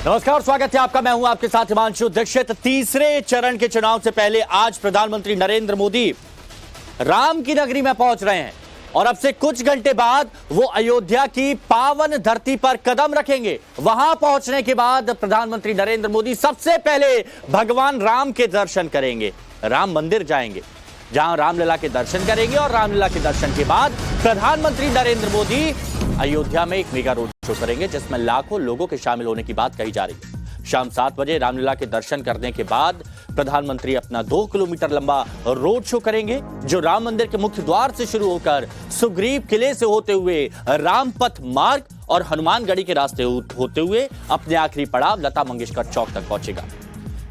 नमस्कार और स्वागत है आपका। मैं हूं आपके साथ हिमांशु दीक्षित। तीसरे चरण के चुनाव से पहले आज प्रधानमंत्री नरेंद्र मोदी राम की नगरी में पहुंच रहे हैं और अब से कुछ घंटे बाद वो अयोध्या की पावन धरती पर कदम रखेंगे। वहां पहुंचने के बाद प्रधानमंत्री नरेंद्र मोदी सबसे पहले भगवान राम के दर्शन करेंगे, राम मंदिर जाएंगे, जहां रामलला के दर्शन करेंगे और रामलला के दर्शन के बाद प्रधानमंत्री नरेंद्र मोदी अयोध्या में एक मेगा रोड शो करेंगे, जिसमें लाखों लोगों के शामिल होने की बात कही जा रही है। शाम 7 बजे रामलला के दर्शन करने के बाद प्रधानमंत्री अपना 2 किलोमीटर लंबा रोड शो करेंगे, जो राम मंदिर के मुख्य द्वार से शुरू होकर सुग्रीव किले से होते हुए रामपथ मार्ग और हनुमानगढ़ी के रास्ते होते हुए अपने आखिरी पड़ाव लता मंगेशकर चौक तक पहुंचेगा।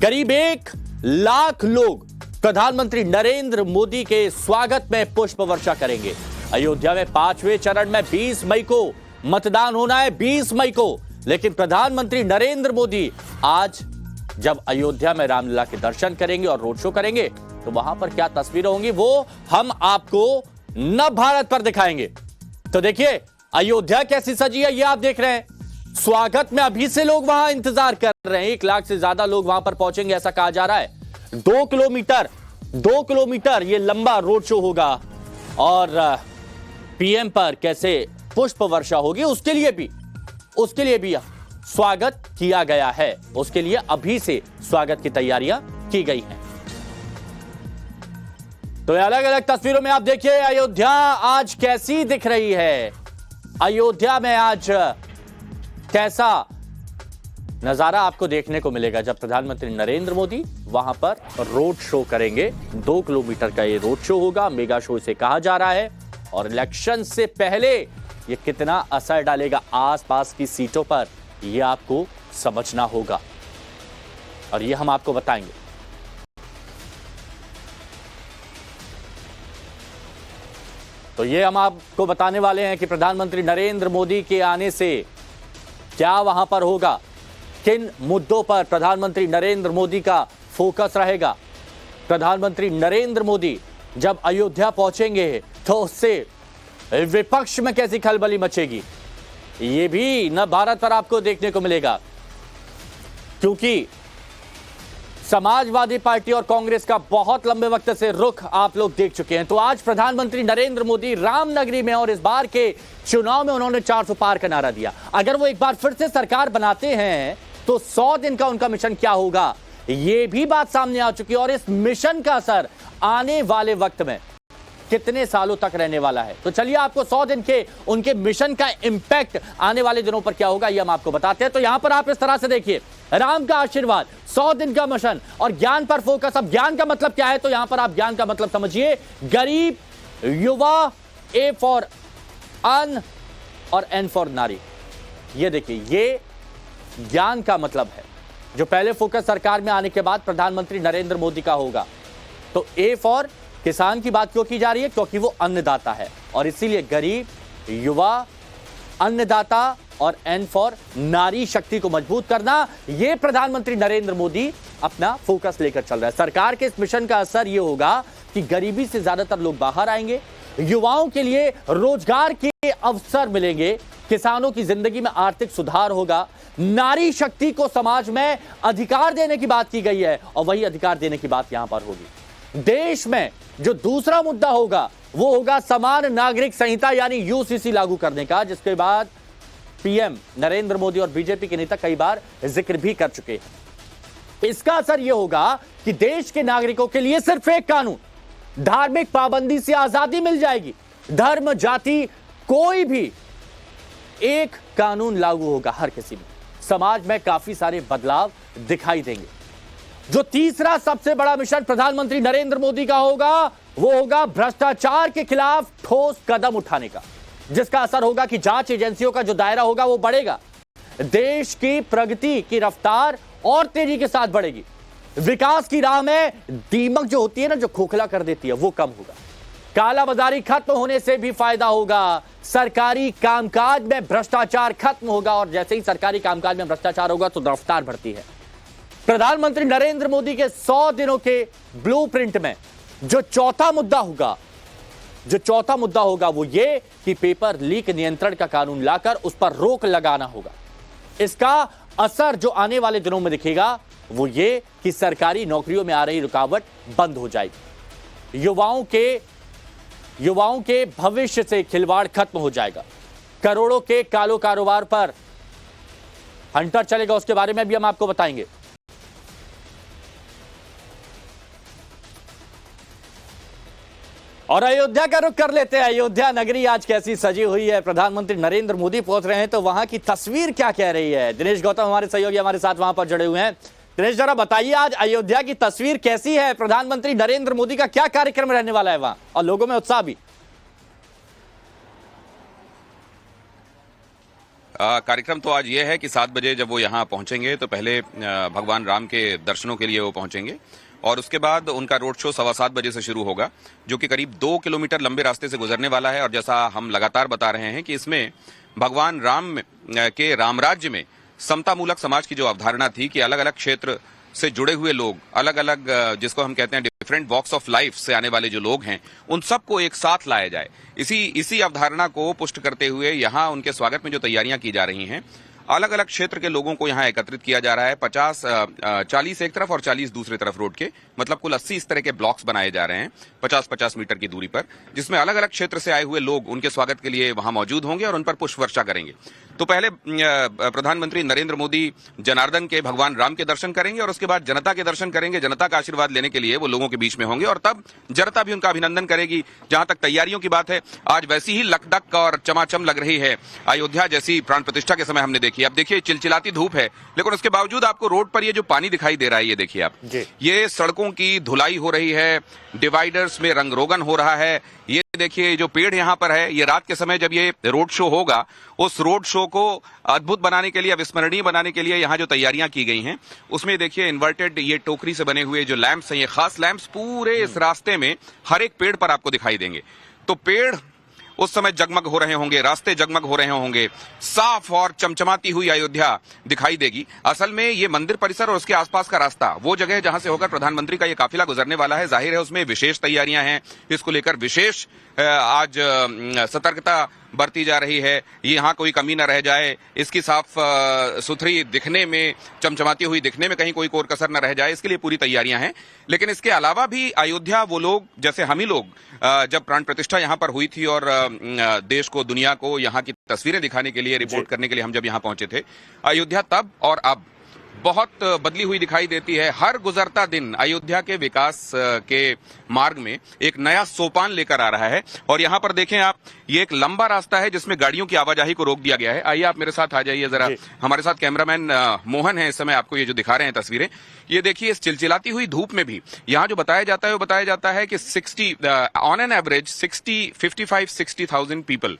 करीब 1 लाख लोग प्रधानमंत्री नरेंद्र मोदी के स्वागत में पुष्प वर्षा करेंगे। अयोध्या में 5वें चरण में 20 मई को मतदान होना है, 20 मई को। लेकिन प्रधानमंत्री नरेंद्र मोदी आज जब अयोध्या में रामलला के दर्शन करेंगे और रोड शो करेंगे, तो वहां पर क्या तस्वीरें होंगी वो हम आपको नव भारत पर दिखाएंगे। तो देखिए अयोध्या कैसी सजी है, ये आप देख रहे हैं। स्वागत में अभी से लोग वहां इंतजार कर रहे हैं। 1 लाख से ज्यादा लोग वहां पर पहुंचेंगे, ऐसा कहा जा रहा है। 2 किलोमीटर ये लंबा रोड शो होगा और पीएम पर कैसे पुष्प वर्षा होगी उसके लिए भी स्वागत किया गया है। उसके लिए अभी से स्वागत की तैयारियां की गई हैं। तो अलग अलग तस्वीरों में आप देखिए अयोध्या आज कैसी दिख रही है। अयोध्या में आज कैसा नजारा आपको देखने को मिलेगा जब प्रधानमंत्री नरेंद्र मोदी वहां पर रोड शो करेंगे। 2 किलोमीटर का ये रोड शो होगा, मेगा शो इसे कहा जा रहा है। और इलेक्शन से पहले ये कितना असर डालेगा आसपास की सीटों पर, ये आपको समझना होगा और ये हम आपको बताएंगे। तो ये हम आपको बताने वाले हैं कि प्रधानमंत्री नरेंद्र मोदी के आने से क्या वहां पर होगा, किन मुद्दों पर प्रधानमंत्री नरेंद्र मोदी का फोकस रहेगा। प्रधानमंत्री नरेंद्र मोदी जब अयोध्या पहुंचेंगे तो उससे विपक्ष में कैसी खलबली मचेगी, ये भी नव भारत पर आपको देखने को मिलेगा। क्योंकि समाजवादी पार्टी और कांग्रेस का बहुत लंबे वक्त से रुख आप लोग देख चुके हैं। तो आज प्रधानमंत्री नरेंद्र मोदी रामनगरी में और इस बार के चुनाव में उन्होंने 400 पार का नारा दिया। अगर वो एक बार फिर से सरकार बनाते हैं तो 100 दिन का उनका मिशन क्या होगा, ये भी बात सामने आ चुकी है। और इस मिशन का असर आने वाले वक्त में कितने सालों तक रहने वाला है। तो चलिए आपको 100 दिन के उनके मिशन का इंपैक्ट आने वाले दिनों पर क्या होगा ये हम आपको बताते हैं। तो यहां पर आप इस तरह से देखिए, राम का आशीर्वाद, 100 दिन का मिशन और ज्ञान पर फोकस। अब ज्ञान का मतलब क्या है, तो यहां पर आप ज्ञान का मतलब समझिए, गरीब, युवा, ए फॉर अन और एन फॉर नारी। ये देखिए, ये ज्ञान का मतलब है जो पहले फोकस सरकार में आने के बाद प्रधानमंत्री नरेंद्र मोदी का होगा। तो ए फॉर किसान की बात क्यों की जा रही है, क्योंकि वो अन्नदाता है और इसीलिए गरीब, युवा, अन्नदाता और एन फॉर नारी शक्ति को मजबूत करना, ये प्रधानमंत्री नरेंद्र मोदी अपना फोकस लेकर चल रहा है। सरकार के इस मिशन का असर ये होगा कि गरीबी से ज्यादातर लोग बाहर आएंगे, युवाओं के लिए रोजगार के अवसर मिलेंगे, किसानों की जिंदगी में आर्थिक सुधार होगा, नारी शक्ति को समाज में अधिकार देने की बात की गई है और वही अधिकार देने की बात यहां पर होगी। देश में जो दूसरा मुद्दा होगा वो होगा समान नागरिक संहिता यानी यूसीसी लागू करने का, जिसके बाद पीएम नरेंद्र मोदी और बीजेपी के नेता कई बार जिक्र भी कर चुके हैं। इसका असर यह होगा कि देश के नागरिकों के लिए सिर्फ एक कानून, धार्मिक पाबंदी से आजादी मिल जाएगी। धर्म, जाति, कोई भी एक कानून लागू होगा हर किसी में। समाज में काफी सारे बदलाव दिखाई देंगे। जो तीसरा सबसे बड़ा मिशन प्रधानमंत्री नरेंद्र मोदी का होगा वो होगा भ्रष्टाचार के खिलाफ ठोस कदम उठाने का, जिसका असर होगा कि जांच एजेंसियों का जो दायरा होगा वो बढ़ेगा। देश की प्रगति की रफ्तार और तेजी के साथ बढ़ेगी। विकास की राह में दीमक जो होती है ना, जो खोखला कर देती है, वो कम होगा। कालाबाजारी खत्म होने से भी फायदा होगा। सरकारी कामकाज में भ्रष्टाचार खत्म होगा और जैसे ही सरकारी कामकाज में भ्रष्टाचार होगा तो रफ्तार बढ़ती है। प्रधानमंत्री नरेंद्र मोदी के 100 दिनों के ब्लूप्रिंट में जो चौथा मुद्दा होगा वो ये कि पेपर लीक नियंत्रण का कानून लाकर उस पर रोक लगाना होगा। इसका असर जो आने वाले दिनों में दिखेगा वो ये कि सरकारी नौकरियों में आ रही रुकावट बंद हो जाएगी, युवाओं के भविष्य से खिलवाड़ खत्म हो जाएगा, करोड़ों के कालो कारोबार पर हंटर चलेगा। उसके बारे में भी हम आपको बताएंगे। और अयोध्या का रुख कर लेते हैं। अयोध्या नगरी आज कैसी सजी हुई है, प्रधानमंत्री नरेंद्र मोदी पहुंच रहे हैं तो वहां की तस्वीर क्या कह रही है। दिनेश गौतम हमारे सहयोगी हमारे साथ वहां पर जुड़े हुए हैं। दिनेश जरा बताइए आज अयोध्या की तस्वीर कैसी है, प्रधानमंत्री नरेंद्र मोदी का क्या कार्यक्रम रहने वाला है वहां और लोगों में उत्साह भी। कार्यक्रम तो आज ये है कि 7 बजे जब वो यहाँ पहुंचेंगे तो पहले भगवान राम के दर्शनों के लिए वो पहुंचेंगे और उसके बाद उनका रोड शो 7:15 बजे से शुरू होगा, जो कि करीब 2 किलोमीटर लंबे रास्ते से गुजरने वाला है। और जैसा हम लगातार बता रहे हैं कि इसमें भगवान राम के रामराज्य में समतामूलक समाज की जो अवधारणा थी कि अलग अलग क्षेत्र से जुड़े हुए लोग, अलग अलग जिसको हम कहते हैं डिफरेंट वॉक्स ऑफ लाइफ से आने वाले जो लोग हैं, उन सबको एक साथ लाया जाए, इसी अवधारणा को पुष्ट करते हुए यहाँ उनके स्वागत में जो तैयारियां की जा रही हैं, अलग अलग क्षेत्र के लोगों को यहाँ एकत्रित किया जा रहा है। 40 एक तरफ और 40 दूसरी तरफ रोड के, मतलब कुल 80 इस तरह के ब्लॉक्स बनाए जा रहे हैं 50-50 मीटर की दूरी पर, जिसमें अलग अलग क्षेत्र से आए हुए लोग उनके स्वागत के लिए वहां मौजूद होंगे और उन पर पुष्प वर्षा करेंगे। तो पहले प्रधानमंत्री नरेंद्र मोदी जनार्दन के भगवान राम के दर्शन करेंगे और उसके बाद जनता के दर्शन करेंगे। जनता का आशीर्वाद लेने के लिए वो लोगों के बीच में होंगे और तब जनता भी उनका अभिनंदन करेगी। जहां तक तैयारियों की बात है, आज वैसी ही लकदक और चमाचम लग रही है अयोध्या जैसी प्राण प्रतिष्ठा के समय हमने देखी। अब देखिए चिलचिलाती धूप है, लेकिन उसके बावजूद आपको रोड पर ये जो पानी दिखाई दे रहा है, ये देखिए आप, ये सड़कों की धुलाई हो रही है, डिवाइडर्स में रंग रोगन हो रहा है। ये देखिए जो पेड़ यहाँ पर है, ये रात के समय जब ये रोड शो होगा, उस रोड शो को अद्भुत बनाने के लिए, अविस्मरणीय बनाने के लिए यहाँ जो तैयारियां की गई हैं, उसमें देखिए इन्वर्टेड ये टोकरी से बने हुए जो लैंप्स हैं, ये खास लैंप्स पूरे इस रास्ते में हर एक पेड़ पर आपको दिखाई देंगे। तो पेड़ उस समय जगमग हो रहे होंगे, रास्ते जगमग हो रहे होंगे, साफ और चमचमाती हुई अयोध्या दिखाई देगी। असल में ये मंदिर परिसर और उसके आसपास का रास्ता वो जगह है जहां से होकर प्रधानमंत्री का ये काफिला गुजरने वाला है। जाहिर है उसमें विशेष तैयारियां हैं, इसको लेकर विशेष आज सतर्कता बरती जा रही है। यहाँ कोई कमी न रह जाए, इसकी साफ सुथरी दिखने में, चमचमाती हुई दिखने में कहीं कोई कोर कसर न रह जाए, इसके लिए पूरी तैयारियां हैं। लेकिन इसके अलावा भी अयोध्या वो लोग जैसे हम ही लोग जब प्राण प्रतिष्ठा यहाँ पर हुई थी और देश को, दुनिया को यहाँ की तस्वीरें दिखाने के लिए, रिपोर्ट करने के लिए हम जब यहाँ पहुंचे थे, अयोध्या तब और अब बहुत बदली हुई दिखाई देती है। हर गुजरता दिन अयोध्या के विकास के मार्ग में एक नया सोपान लेकर आ रहा है। और यहाँ पर देखें आप, ये एक लंबा रास्ता है जिसमें गाड़ियों की आवाजाही को रोक दिया गया है। आइए आप मेरे साथ आ जाइए जरा, हमारे साथ कैमरामैन मोहन है इस समय, आपको ये जो दिखा रहे हैं तस्वीरें, ये देखिए इस चिलचिलाती हुई धूप में भी यहाँ जो बताया जाता है वो बताया जाता है कि ऑन एन एवरेज 55-60,000 पीपल,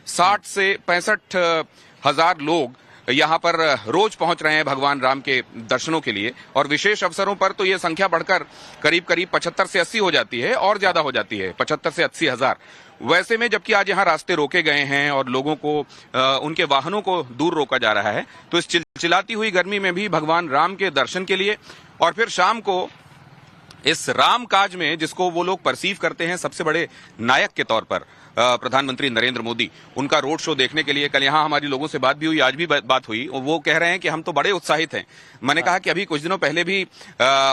60 से 65,000 लोग यहाँ पर रोज पहुंच रहे हैं भगवान राम के दर्शनों के लिए। और विशेष अवसरों पर तो ये संख्या बढ़कर करीब 75 से 80 हो जाती है और ज्यादा हो जाती है, 75 से 80 हजार। वैसे में जबकि आज यहाँ रास्ते रोके गए हैं और लोगों को उनके वाहनों को दूर रोका जा रहा है, तो इस चिलचिलाती हुई गर्मी में भी भगवान राम के दर्शन के लिए और फिर शाम को इस राम काज में, जिसको वो लोग परसीव करते हैं सबसे बड़े नायक के तौर पर, प्रधानमंत्री नरेंद्र मोदी, उनका रोड शो देखने के लिए कल यहाँ हमारी लोगों से बात भी हुई, आज भी बात हुई। वो कह रहे हैं कि हम तो बड़े उत्साहित हैं। मैंने कहा कि अभी कुछ दिनों पहले भी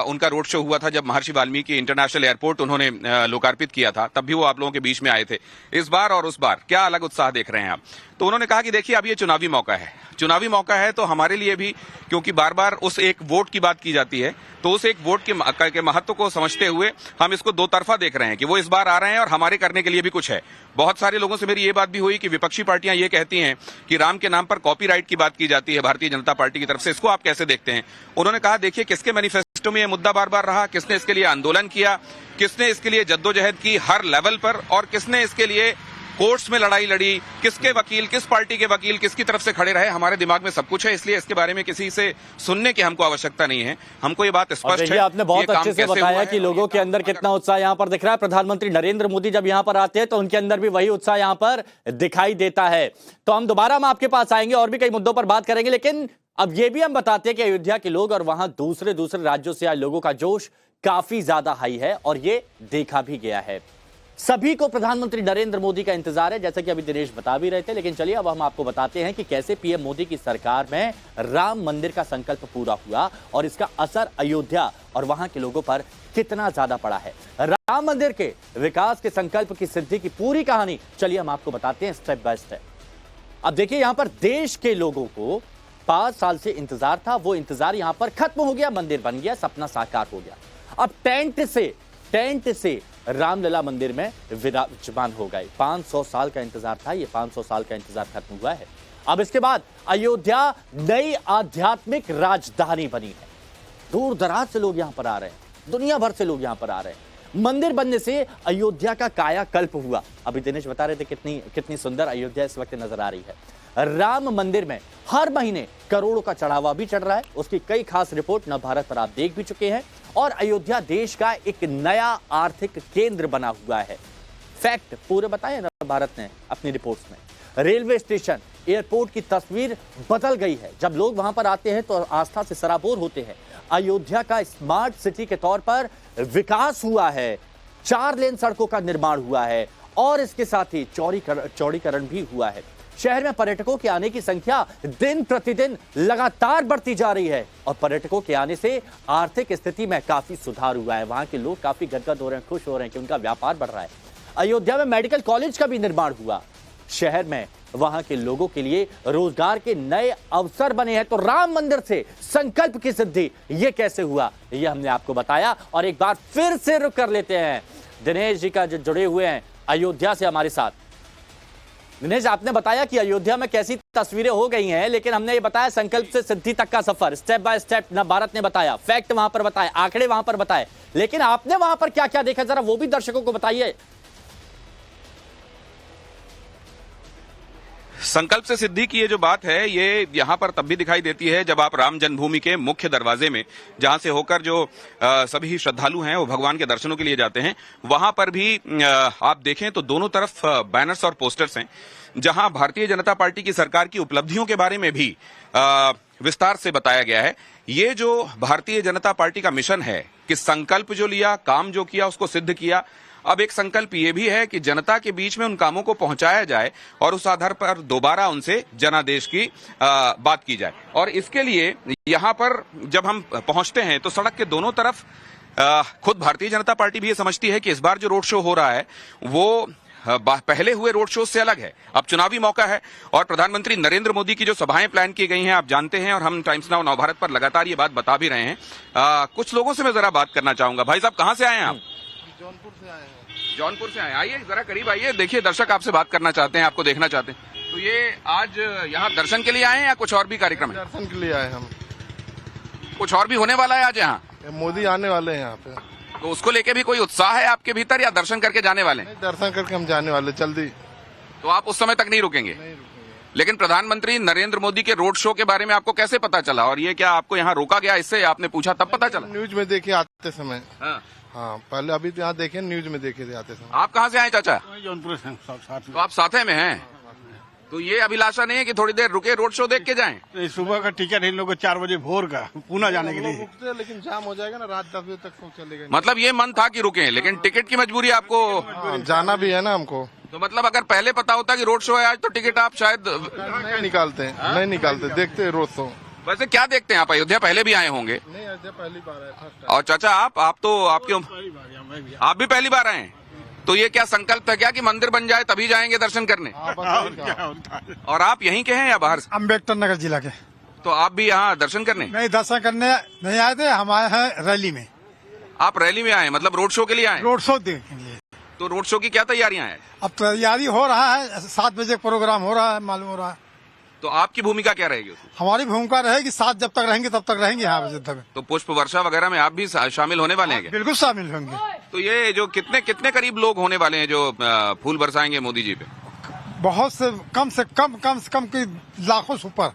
उनका रोड शो हुआ था जब महर्षि वाल्मीकि इंटरनेशनल एयरपोर्ट उन्होंने लोकार्पित किया था, तब भी वो आप लोगों के बीच में आए थे। इस बार और उस बार क्या अलग उत्साह देख रहे हैं आप? तो उन्होंने कहा कि देखिए अब ये चुनावी मौका है, चुनावी मौका है तो हमारे लिए भी, क्योंकि बार बार उस एक वोट की बात की जाती है, तो उस एक वोट के महत्व को समझते हुए हम इसको दो तरफा देख रहे हैं कि वो इस बार आ रहे हैं और हमारे करने के लिए भी कुछ है। बहुत सारे लोगों से मेरी ये बात भी हुई कि विपक्षी पार्टियां ये कहती हैं कि राम के नाम पर कॉपीराइट की बात की जाती है भारतीय जनता पार्टी की तरफ से, इसको आप कैसे देखते हैं? उन्होंने कहा देखिए किसके मैनिफेस्टो में ये मुद्दा बार बार रहा, किसने इसके लिए आंदोलन किया, किसने इसके लिए जद्दोजहद की हर लेवल पर, और किसने इसके लिए कोर्ट्स में लड़ाई लड़ी, किसके वकील, किस पार्टी के वकील किसकी तरफ से खड़े रहे, हमारे दिमाग में सब कुछ है। इसलिए इसके बारे में किसी से सुनने की हमको आवश्यकता नहीं है, हमको ये बात स्पष्ट है। आपने बहुत अच्छे से बताया कि लोगों के अंदर कितना उत्साह यहाँ पर दिख रहा है। प्रधानमंत्री नरेंद्र मोदी जब यहाँ पर आते हैं तो उनके अंदर भी वही उत्साह यहाँ पर दिखाई देता है। तो हम दोबारा आपके पास आएंगे और भी कई मुद्दों पर बात करेंगे, लेकिन अब ये भी हम बताते हैं कि अयोध्या के लोग और वहां दूसरे राज्यों से आए लोगों का जोश काफी ज्यादा हाई है और ये देखा भी गया है। सभी को प्रधानमंत्री नरेंद्र मोदी का इंतजार है, जैसा कि अभी दिनेश बता भी रहे थे। लेकिन चलिए अब हम आपको बताते हैं कि कैसे पीएम मोदी की सरकार में राम मंदिर का संकल्प पूरा हुआ और इसका असर अयोध्या और वहां के लोगों पर कितना ज्यादा पड़ा है। राम मंदिर के विकास के संकल्प की सिद्धि की पूरी कहानी चलिए हम आपको बताते हैं स्टेप बाय स्टेप। अब देखिए, यहां पर देश के लोगों को 5 साल से इंतजार था, वो इंतजार यहां पर खत्म हो गया, मंदिर बन गया, सपना साकार हो गया। अब टेंट से रामलला मंदिर में विराजमान हो गए। 500 साल का इंतजार था, ये 500 साल का इंतजार खत्म हुआ है। अब इसके बाद अयोध्या नई आध्यात्मिक राजधानी बनी है। दूर दराज से लोग यहां पर आ रहे हैं, दुनिया भर से लोग यहां पर आ रहे हैं। मंदिर बनने से अयोध्या का कायाकल्प हुआ। अभी दिनेश बता रहे थे कितनी सुंदर अयोध्या इस वक्त नजर आ रही है। राम मंदिर में हर महीने करोड़ों का चढ़ावा भी चढ़ रहा है। उसकी कई खास रिपोर्ट नवभारत पर आप देख भी चुके हैं। और अयोध्या देश का एक नया आर्थिक केंद्र बना हुआ है। फैक्ट पूरे बताए नवभारत ने अपनी रिपोर्ट्स में। रेलवे स्टेशन, एयरपोर्ट की तस्वीर बदल गई है। जब लोग वहां पर आते हैं तो आस्था से सराबोर होते हैं। अयोध्या का स्मार्ट सिटी के तौर पर विकास हुआ है। 4 लेन सड़कों का निर्माण हुआ है और इसके साथ ही चौड़ीकरण भी हुआ है। शहर में पर्यटकों के आने की संख्या दिन प्रतिदिन लगातार बढ़ती जा रही है और पर्यटकों के आने से आर्थिक स्थिति में काफी सुधार हुआ है। वहां के लोग काफी गदगद हो रहे हैं, खुश हो रहे हैं कि उनका व्यापार बढ़ रहा है। अयोध्या में मेडिकल कॉलेज का भी निर्माण हुआ। शहर में वहां के लोगों के लिए रोजगार के नए अवसर बने हैं। तो राम मंदिर से संकल्प की सिद्धि ये कैसे हुआ, ये हमने आपको बताया। और एक बार फिर से रुक कर लेते हैं दिनेश जी का, जो जुड़े हुए हैं अयोध्या से हमारे साथ। दिनेश, आपने बताया कि अयोध्या में कैसी तस्वीरें हो गई हैं, लेकिन हमने ये बताया संकल्प से सिद्धि तक का सफर स्टेप बाय स्टेप नवभारत ने बताया, फैक्ट वहां पर बताए, आंकड़े वहां पर बताए। लेकिन आपने वहां पर क्या क्या देखा, जरा वो भी दर्शकों को बताइए। संकल्प से सिद्धि की ये जो बात है, ये यहाँ पर तब भी दिखाई देती है जब आप राम जन्मभूमि के मुख्य दरवाजे में, जहां से होकर जो सभी श्रद्धालु हैं वो भगवान के दर्शनों के लिए जाते हैं, वहां पर भी आप देखें तो दोनों तरफ बैनर्स और पोस्टर्स हैं, जहां भारतीय जनता पार्टी की सरकार की उपलब्धियों के बारे में भी विस्तार से बताया गया है। ये जो भारतीय जनता पार्टी का मिशन है कि संकल्प जो लिया, काम जो किया, उसको सिद्ध किया। अब एक संकल्प ये भी है कि जनता के बीच में उन कामों को पहुंचाया जाए और उस आधार पर दोबारा उनसे जनादेश की बात की जाए। और इसके लिए यहां पर जब हम पहुंचते हैं तो सड़क के दोनों तरफ खुद भारतीय जनता पार्टी भी ये समझती है कि इस बार जो रोड शो हो रहा है वो पहले हुए रोड शो से अलग है। अब चुनावी मौका है और प्रधानमंत्री नरेंद्र मोदी की जो सभाएं प्लान की गई हैं आप जानते हैं, और हम टाइम्स नाउ नवभारत पर लगातार ये बात बता भी रहे हैं। कुछ लोगों से मैं जरा बात करना चाहूंगा। भाई साहब, कहां से आए हैं आप? जौनपुर से आए हैं। जौनपुर से आए, आइए जरा करीब आइए। देखिए, दर्शक आपसे बात करना चाहते हैं, आपको देखना चाहते हैं। तो ये आज यहाँ दर्शन के लिए आए हैं या कुछ और भी कार्यक्रम है? दर्शन के लिए आए हम। कुछ और भी होने वाला है आज यहाँ? मोदी आने वाले हैं यहाँ पे, तो उसको लेके भी कोई उत्साह है आपके भीतर या दर्शन करके जाने वाले हैं? दर्शन करके हम जाने वाले जल्दी। तो आप उस समय तक नहीं रुकेंगे? नहीं रुकेंगे। लेकिन प्रधानमंत्री नरेंद्र मोदी के रोड शो के बारे में आपको कैसे पता चला, और ये क्या आपको यहाँ रोका गया, इससे आपने पूछा तब पता चला? न्यूज में देखे आते समय। हाँ, पहले अभी तो यहाँ देखे, न्यूज में देखे थे आते समय। आप कहाँ से आए चाचा? जौनपुर से साथ तो आप साथे में हैं? तो ये अभिलाषा नहीं है कि थोड़ी देर रुके, रोड शो देख के जाएं? में सुबह का टिकट है इन लोगों को 4 बजे भोर का पूना जाने के लिए। रुकते हैं, लेकिन जाम हो जाएगा ना, रात 10 बजे तक तो चलेगा। मतलब ये मन था कि रुके, लेकिन टिकट की मजबूरी आपको? हाँ, जाना भी है ना हमको। तो मतलब अगर पहले पता होता कि रोड शो है आज तो टिकट आप शायद नहीं निकालते, नहीं निकालते, देखते हैं रोज शो। वैसे क्या देखते हैं आप? अयोध्या पहले भी आए होंगे? नहीं, अयोध्या पहली बार है, फर्स्ट टाइम। और चाचा आप तो आपके आप भी पहली बार आए हैं? तो ये क्या संकल्प है क्या कि मंदिर बन जाए तभी जाएंगे दर्शन करने? और आप यहीं के हैं या बाहर से? अम्बेडकर नगर जिला के। तो आप भी यहाँ दर्शन करने? नहीं, दर्शन करने नहीं आए थे, हम आए हैं रैली में। आप रैली में आए, मतलब रोड शो के लिए आए? रोड शो देखने के लिए। तो रोड शो की क्या तैयारियां हैं? अब तैयारी हो रहा है, 7 बजे प्रोग्राम हो रहा है, मालूम हो रहा है। तो आपकी भूमिका क्या रहेगी उसमें? हमारी भूमिका रहेगी 7 जब तक रहेंगे तब तक रहेंगे यहाँ बजे तक। तो पुष्प वर्षा वगैरह में आप भी शामिल होने वाले हैं क्या? बिल्कुल शामिल होंगे। तो ये जो कितने करीब लोग होने वाले हैं जो फूल बरसाएंगे मोदी जी पे? बहुत से कम की लाखों से ऊपर।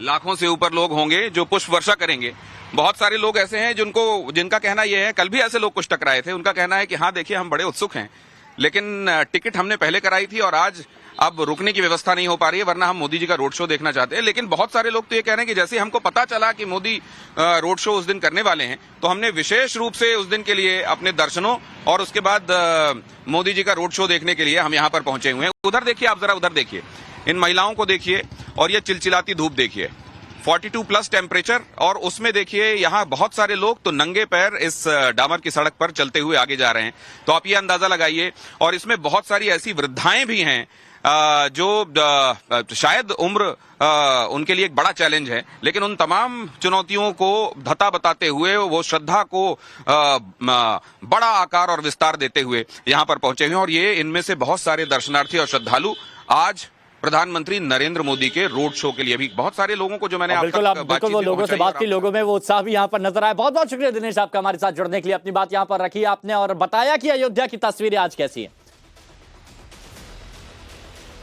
लाखों से ऊपर लोग होंगे जो पुष्प वर्षा करेंगे। बहुत सारे लोग ऐसे हैं जिनका कहना यह है, कल भी ऐसे लोग कुछ टकराए थे, उनका कहना है कि हाँ देखिए हम बड़े उत्सुक हैं लेकिन टिकट हमने पहले कराई थी और आज अब रुकने की व्यवस्था नहीं हो पा रही है, वरना हम मोदी जी का रोड शो देखना चाहते हैं। लेकिन बहुत सारे लोग तो ये कह रहे हैं कि जैसे हमको पता चला कि मोदी रोड शो उस दिन करने वाले हैं, तो हमने विशेष रूप से उस दिन के लिए अपने दर्शनों और उसके बाद मोदी जी का रोड शो देखने के लिए हम यहाँ पर पहुंचे हुए हैं। उधर देखिए, आप जरा उधर देखिए, इन महिलाओं को देखिए और ये चिलचिलाती धूप देखिए, 42+ टेम्परेचर, और उसमें देखिए यहाँ बहुत सारे लोग तो नंगे पैर इस डामर की सड़क पर चलते हुए आगे जा रहे हैं। तो आप ये अंदाजा लगाइए, और इसमें बहुत सारी ऐसी वृद्धाएं भी हैं जो शायद उम्र उनके लिए एक बड़ा चैलेंज है, लेकिन उन तमाम चुनौतियों को धता बताते हुए वो श्रद्धा को बड़ा आकार और विस्तार देते हुए यहाँ पर पहुंचे हुए हैं। और ये इनमें से बहुत सारे दर्शनार्थी और श्रद्धालु आज प्रधानमंत्री नरेंद्र मोदी के रोड शो के लिए भी बहुत सारे लोगों को जो मैंने बिल्कुल वो लोगों से बात की, लोगों में वो उत्साह भी यहाँ पर नजर आया। बहुत बहुत शुक्रिया दिनेश आपका हमारे साथ जुड़ने के लिए, अपनी बात यहाँ पर रखी आपने और बताया कि अयोध्या की तस्वीरें आज कैसी हैं।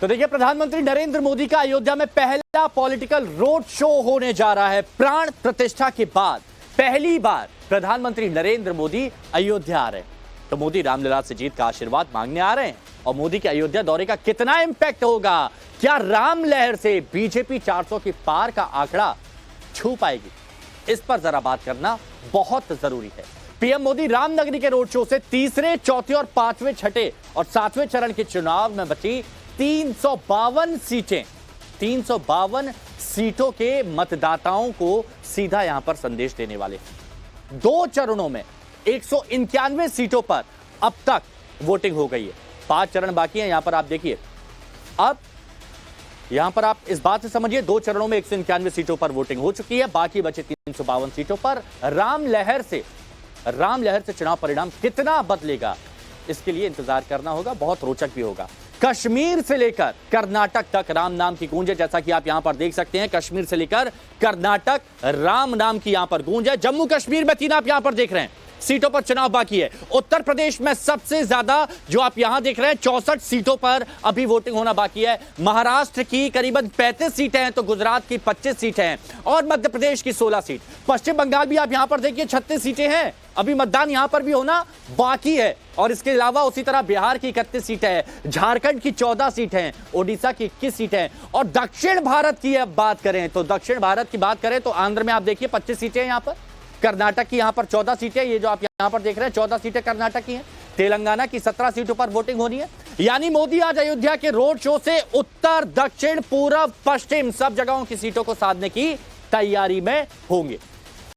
तो देखिए, प्रधानमंत्री नरेंद्र मोदी का अयोध्या में पहला पॉलिटिकल रोड शो होने जा रहा है। प्राण प्रतिष्ठा के बाद पहली बार प्रधानमंत्री नरेंद्र मोदी अयोध्या आ रहे हैं। तो मोदी रामलला से जीत का आशीर्वाद मांगने आ रहे हैं। और मोदी के अयोध्या दौरे का कितना इंपैक्ट होगा, क्या राम लहर से बीजेपी 400 के पार का आंकड़ा छू पाएगी, इस पर जरा बात करना बहुत जरूरी है। पीएम मोदी रामनगरी के रोड शो से तीसरे, चौथे और पांचवें, छठे और सातवें चरण के चुनाव में बची 352 सीटें, 352 सीटों के मतदाताओं को सीधा यहां पर संदेश देने वाले। 2 चरणों में 191 सीटों पर अब तक वोटिंग हो गई है। 5 चरण बाकी हैं। यहां पर आप देखिए, अब यहां पर आप इस बात से समझिए, 2 चरणों में 191 सीटों पर वोटिंग हो चुकी है। बाकी बचे 352 सीटों पर राम लहर से चुनाव परिणाम कितना बदलेगा, इसके लिए इंतजार करना होगा। बहुत रोचक भी होगा। कश्मीर से लेकर कर्नाटक तक राम नाम की गूंज है, जैसा कि आप यहां पर देख सकते हैं। कश्मीर से लेकर कर्नाटक राम नाम की यहां पर गूंज है। जम्मू कश्मीर में 3 आप यहां पर देख रहे हैं सीटों पर चुनाव बाकी है। उत्तर प्रदेश में सबसे ज्यादा जो आप यहां देख रहे हैं 64 सीटों पर अभी वोटिंग होना बाकी है। महाराष्ट्र की करीबन 35 सीटें हैं, तो गुजरात की 25 सीटें हैं और मध्य प्रदेश की 16 सीट। पश्चिम बंगाल भी आप यहां पर देखिए 36 सीटें हैं, अभी मतदान यहां पर भी होना बाकी है। और इसके अलावा उसी तरह बिहार की 31 सीटें हैं, झारखंड की 14 सीटें हैं, ओडिशा की 21 सीटें हैं। और दक्षिण भारत की अब बात करें तो दक्षिण भारत की बात करें तो आंध्र में आप देखिए 25 सीटें हैं यहां पर, कर्नाटक की यहां पर 14 सीटें, ये जो आप यहां पर देख रहे हैं 14 सीटें कर्नाटक की हैं, तेलंगाना की 17 सीटों पर वोटिंग होनी है। यानी मोदी आज अयोध्या के रोड शो से उत्तर, दक्षिण, पूर्व, पश्चिम सब जगहों की सीटों को साधने की तैयारी में होंगे।